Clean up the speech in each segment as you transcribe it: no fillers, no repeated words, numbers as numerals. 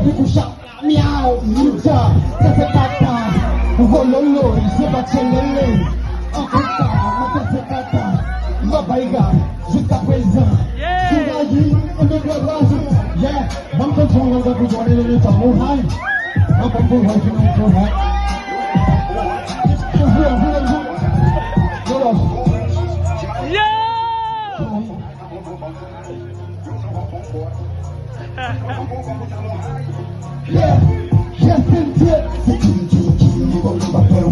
people shout, miau, muta, tata, vololo, sebachelele, Africa, matata, mabaiga, jusqu'à présent. Yeah, I'm controlling what we're going to do. I'm high. I'm controlling what we're high. Yeah, yes, c'est qui va m'appeler.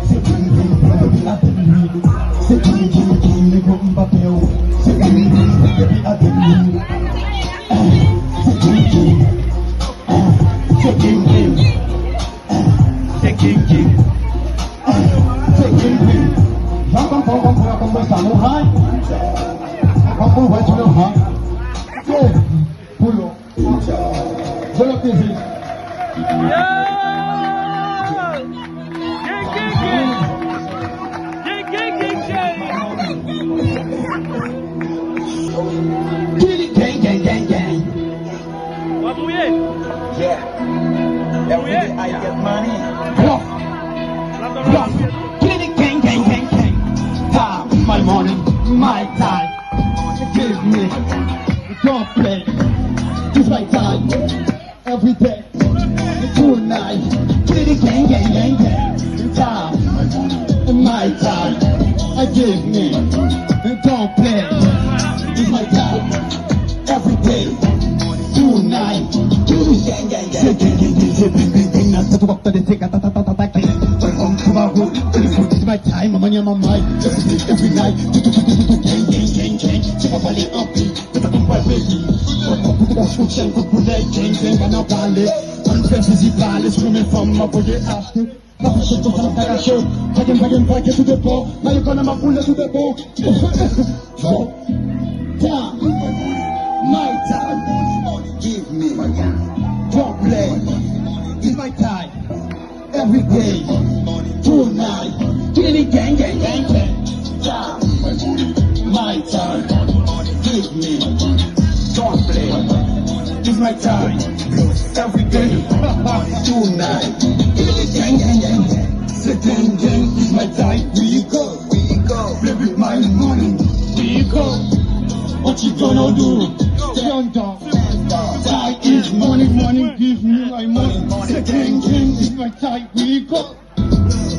C'est qui va m'appeler. C'est qui va m'appeler. C'est qui va m'appeler. Yeah, every day I get money. Time, my money, my time. Give me, don't play. It's my time, every day, tonight. Time, my time. I give me, don't play. It's my time, every day, tonight. It's my time, my money on my mind. Every night, gang. Check up on the upbeat, but I'm quite busy. Put a switch and put that gang, and I'll parler. Unfair, parler, screaming from my body after. Pas chaud pour faire la show. Pas tout de bon. Mais il connaît ma poule tout de bon. Time, my time. Give me my time. Don't play. It's my time. Every day. Tonight. Gang. Time. My time. Give me. Don't play. It's my time. Every day. Tonight. Gang. Gang. It's my time. We go. Play with my money. We go. What you gonna do? Stand up. Time is money. Give me my money. Gang. It's my time. We go.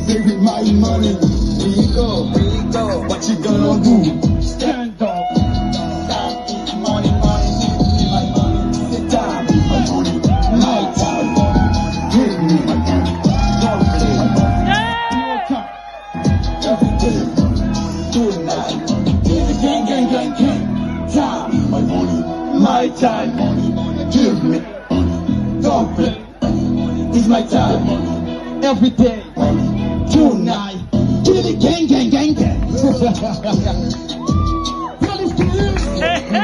Play with my money. We go. What you gonna do? Stand up. Time is money. Give me my money. The time is my money. My time. Give me my time. Don't play. Your time. Every day. Tonight. Gang. Time. My money. My time. Give me. Don't play. It's my time. Every day. Tonight. Gang. Feel this to you.